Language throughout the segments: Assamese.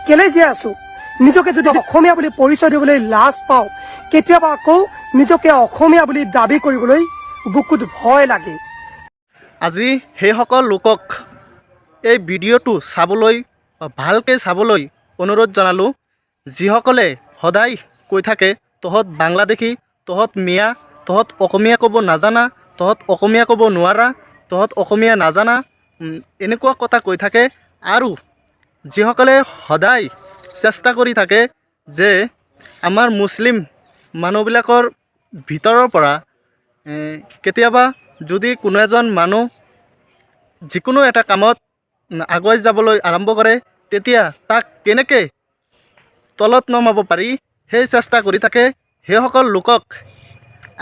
কেলে জীয়াই আছো নিজকে যদি অসমীয়া বুলি পৰিচয় দিবলৈ লাজ পাওঁ কেতিয়াবা আকৌ নিজকে অসমীয়া বুলি দাবী কৰিবলৈ বুকুত ভয় লাগে। আজি সেইসকল লোকক এই ভিডিঅ'টো চাবলৈ ভালকৈ চাবলৈ অনুৰোধ জনালোঁ, যিসকলে সদায় কৈ থাকে তহঁত বাংলাদেশী, তহঁত মিয়া, তহঁত অসমীয়া ক'ব নাজানা, তহঁত অসমীয়া ক'ব নোৱাৰা, তহঁত অসমীয়া নাজানা, এনেকুৱা কথা কৈ থাকে। আৰু যিসকলে সদায় চেষ্টা কৰি থাকে যে আমাৰ মুছলিম মানুহবিলাকৰ ভিতৰৰ পৰা কেতিয়াবা যদি কোনো এজন মানুহ যিকোনো এটা কামত আগুৱাই যাবলৈ আৰম্ভ কৰে তেতিয়া তাক কেনেকৈ তলত নমাব পাৰি সেই চেষ্টা কৰি থাকে। সেইসকল লোকক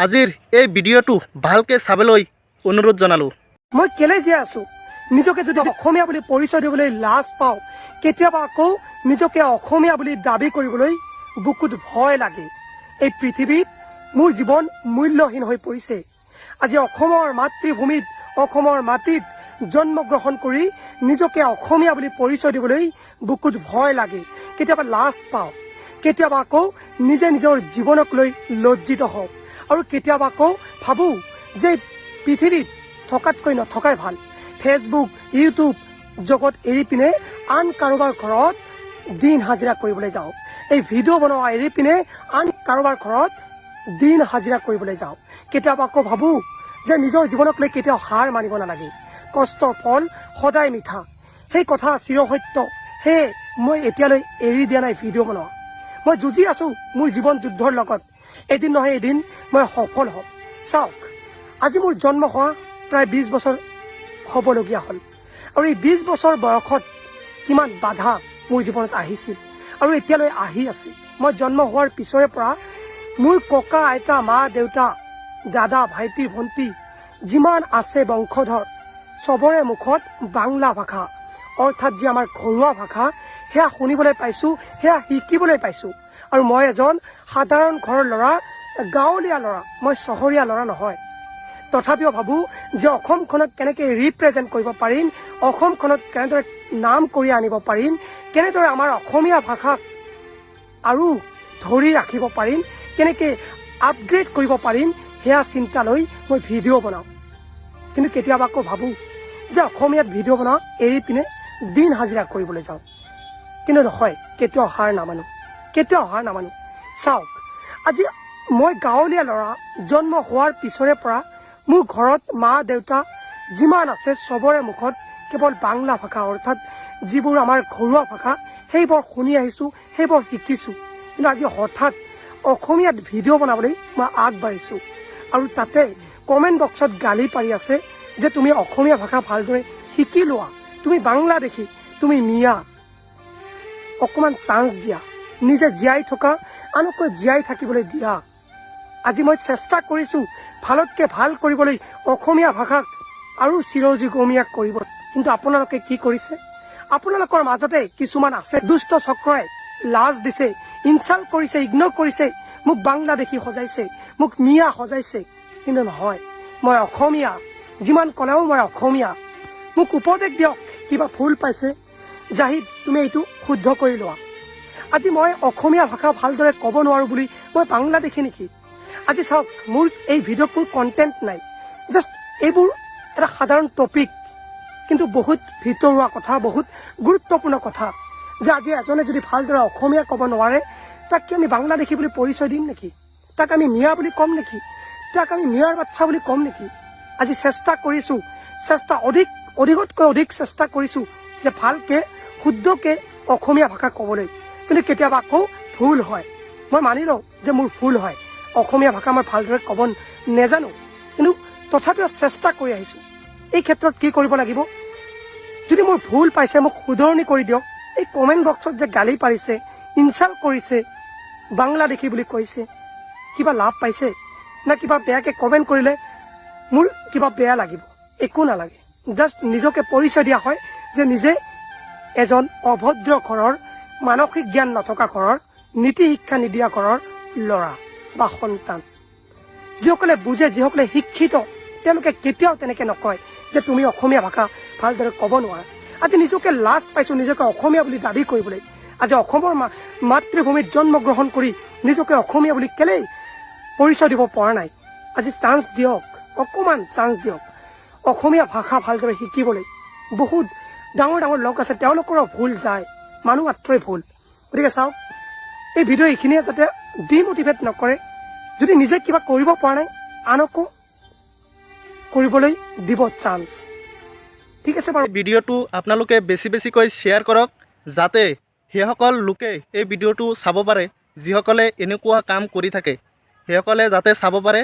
আজিৰ এই ভিডিঅ'টো ভালকৈ চাবলৈ অনুৰোধ জনালোঁ। মই কেলে জীয়াই আছো নিজকে যদি অসমীয়া বুলি পৰিচয় দিবলৈ লাজ পাওঁ কেতিয়াবা আকৌ নিজকে অসমীয়া বুলি দাবী কৰিবলৈ বুকুত ভয় লাগে। এই পৃথিৱীত মোৰ জীৱন মূল্যহীন হৈ পৰিছে। আজি অসমৰ মাতৃভূমিত অসমৰ মাটিত জন্মগ্ৰহণ কৰি নিজকে অসমীয়া বুলি পৰিচয় দিবলৈ বুকুত ভয় লাগে, কেতিয়াবা লাজ পাওঁ, কেতিয়াবা আকৌ নিজে নিজৰ জীৱনক লৈ লজ্জিত হওঁ আৰু কেতিয়াবা আকৌ ভাবোঁ যে পৃথিৱীত থকাতকৈ নথকাই ভাল। ফেচবুক ইউটিউব জগত এৰি পিনে আন কাৰোবাৰ ঘৰত দিন হাজিৰা কৰিবলৈ যাওঁ, এই ভিডিঅ' বনোৱা এৰি পিনে আন কাৰোবাৰ ঘৰত দিন হাজিৰা কৰিবলৈ যাওঁ। কেতিয়াবা আকৌ ভাবোঁ যে নিজৰ জীৱনক লৈ কেতিয়াও হাৰ মানিব নালাগে, কষ্টৰ ফল সদায় মিঠা। সেই কথা চিৰসত্য, সেয়ে মই এতিয়ালৈ এৰি দিয়া নাই ভিডিঅ' বনোৱা। মই যুঁজি আছোঁ মোৰ জীৱন যুদ্ধৰ লগত, এদিন নহয় এদিন মই সফল হ'ম। চাওক, আজি মোৰ জন্ম হোৱা প্ৰায় 20 বছৰ হ'বলগীয়া হ'ল আৰু এই 20 বছৰ বয়সত কিমান বাধা মোৰ জীৱনত আহিছিল আৰু এতিয়ালৈ আহি আছে। মই জন্ম হোৱাৰ পিছৰে পৰা মোৰ ককা আইতা মা দেউতা দাদা ভাইটি ভণ্টি যিমান আছে বংশধৰ চবৰে মুখত বাংলা ভাষা অৰ্থাৎ যি আমাৰ ঘৰুৱা ভাষা সেয়া শুনিবলৈ পাইছোঁ, সেয়া শিকিবলৈ পাইছোঁ। আৰু মই এজন সাধাৰণ ঘৰৰ ল'ৰা, গাঁৱলীয়া ল'ৰা, মই চহৰীয়া ল'ৰা নহয়। তথাপিও ভাবোঁ যে অসমখনক কেনেকৈ ৰিপ্ৰেজেণ্ট কৰিব পাৰিম, অসমখনত কেনেদৰে নাম কৰি আনিব পাৰিম, কেনেদৰে আমাৰ অসমীয়া ভাষাক আৰু ধৰি ৰাখিব পাৰিম, কেনেকৈ আপগ্ৰেড কৰিব পাৰিম, সেয়া চিন্তা লৈ মই ভিডিঅ' বনাওঁ। কিন্তু কেতিয়াবা আকৌ ভাবোঁ যে অসমীয়াত ভিডিঅ' বনাওঁ এৰি পিনে দিন হাজিৰা কৰিবলৈ যাওঁ। কিন্তু নহয়, কেতিয়াও হাৰ নামানো, কেতিয়াও হাৰ নামানো। চাওক, আজি মই গাঁৱলীয়া ল'ৰা, জন্ম হোৱাৰ পিছৰে পৰা মোৰ ঘৰত মা দেউতা যিমান আছে চবৰে মুখত কেৱল বাংলা ভাষা অৰ্থাৎ যিবোৰ আমাৰ ঘৰুৱা ভাষা সেইবোৰ শুনি আহিছোঁ, সেইবোৰ শিকিছোঁ। কিন্তু আজি হঠাৎ অসমীয়াত ভিডিঅ' বনাবলৈ মই আগবাঢ়িছোঁ আৰু তাতে কমেণ্ট বক্সত গালি পাৰি আছে যে তুমি অসমীয়া ভাষা ভালদৰে শিকি লোৱা, তুমি বাংলাদেশী, তুমি মিয়া, অকণমান চান্স দিয়া, নিজে জীয়াই থকা আনকৈ জীয়াই থাকিবলৈ দিয়া। আজি মই চেষ্টা কৰিছোঁ ভালতকৈ ভাল কৰিবলৈ, অসমীয়া ভাষাক আৰু চিৰযুগমীয়া কৰিব। কিন্তু আপোনালোকে কি কৰিছে? আপোনালোকৰ মাজতে কিছুমান আছে দুষ্ট চক্ৰই লাজ দিছে, ইনচাল্ট কৰিছে, ইগন'ৰ কৰিছে, মোক বাংলাদেশী সজাইছে, মোক মিয়া সজাইছে। কিন্তু নহয়, মই অসমীয়া, যিমান ক'লেও মই অসমীয়া। মোক উপদেশ দিয়ক, কিবা ভুল পাইছে জাহিদ তুমি এইটো শুদ্ধ কৰি লোৱা। আজি মই অসমীয়া ভাষা ভালদৰে ক'ব নোৱাৰোঁ বুলি মই বাংলাদেশী নেকি? আজি চাওক, মোৰ এই ভিডিঅ'ত কোনো কণ্টেণ্ট নাই, জাষ্ট এইবোৰ এটা সাধাৰণ টপিক, কিন্তু বহুত ভিতৰুৱা কথা, বহুত গুৰুত্বপূৰ্ণ কথা। যে আজি এজনে যদি ভালদৰে অসমীয়া ক'ব নোৱাৰে তাক কি আমি বাংলাদেশী বুলি পৰিচয় দিম নেকি? তাক আমি মিয়া বুলি ক'ম নেকি? তাক আমি মিয়াৰ বাচ্চা বুলি ক'ম নেকি? আজি চেষ্টা কৰিছোঁ, অধিকতকৈ অধিক চেষ্টা কৰিছোঁ যে ভালকৈ শুদ্ধকৈ অসমীয়া ভাষা ক'বলৈ। কিন্তু কেতিয়াবা আকৌ ভুল হয়, মই মানি লওঁ যে মোৰ ভুল হয়, অসমীয়া ভাষা মই ভালদৰে ক'ব নেজানো, কিন্তু তথাপিও চেষ্টা কৰি আহিছোঁ। এই ক্ষেত্ৰত কি কৰিব লাগিব? যদি মোৰ ভুল পাইছে মোক শুধৰণি কৰি দিয়ক। এই কমেণ্ট বক্সত যে গালি পাৰিছে, ইনচাল্ট কৰিছে, বাংলাদেশী বুলি কৈছে, কিবা লাভ পাইছে না কিবা বেয়াকৈ কমেণ্ট কৰিলে মোৰ কিবা বেয়া লাগিব? একো নালাগে, জাষ্ট নিজকে পৰিচয় দিয়া হয় যে নিজে এজন অভদ্ৰ ঘৰৰ, মানসিক জ্ঞান নথকা ঘৰৰ, নীতি শিক্ষা নিদিয়া ঘৰৰ ল'ৰা বা সন্তান। যিসকলে বুজে, যিসকলে শিক্ষিত, তেওঁলোকে কেতিয়াও তেনেকৈ নকয় যে তুমি অসমীয়া ভাষা ভালদৰে ক'ব নোৱাৰা। আজি নিজকে লাজ পাইছোঁ নিজকে অসমীয়া বুলি দাবী কৰিবলৈ। আজি অসমৰ মাতৃভূমিত জন্মগ্ৰহণ কৰি নিজকে অসমীয়া বুলি কেলেই পৰিচয় দিব পৰা নাই? আজি চান্স দিয়ক, অকণমান চান্স দিয়ক অসমীয়া ভাষা ভালদৰে শিকিবলৈ। বহুত ডাঙৰ ডাঙৰ লোক আছে, তেওঁলোকৰো ভুল যায়, মানুহ মাত্ৰই ভুল। গতিকে চাওক, এই ভিডিঅ' এইখিনিয়ে যাতে ডিমোটিভেট নকৰে। যদি নিজে কিবা কৰিব পৰা নাই, আনকো কৰিবলৈ দিব চান্স। ঠিক আছে বাৰু। ভিডিঅ'টো আপোনালোকে বেছিকৈ শ্বেয়াৰ কৰক, যাতে সেইসকল লোকে এই ভিডিঅ'টো চাব পাৰে, যিসকলে এনেকুৱা কাম কৰি থাকে, সেইসকলে যাতে চাব পাৰে।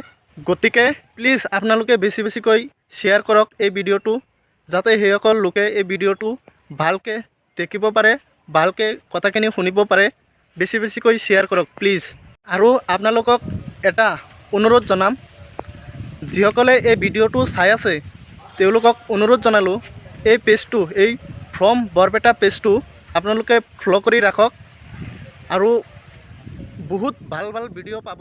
গতিকে প্লিজ আপোনালোকে বেছিকৈ শ্বেয়াৰ কৰক এই ভিডিঅ'টো, যাতে সেইসকল লোকে এই ভিডিঅ'টো ভালকৈ দেখিব পাৰে, ভালকৈ কথাখিনি শুনিব পাৰে। বেছিকৈ শ্বেয়াৰ কৰক প্লিজ। আৰু আপোনালোকক এটা অনুৰোধ জনাম, যিসকলে এই ভিডিঅ'টো চাই আছে তেওঁলোকক অনুৰোধ জনালোঁ, এই পেজটো, এই ফ্ৰম বৰপেটা পেজটো আপোনালোকে ফ'ল' কৰি ৰাখক আৰু বহুত ভাল ভিডিঅ' পাব।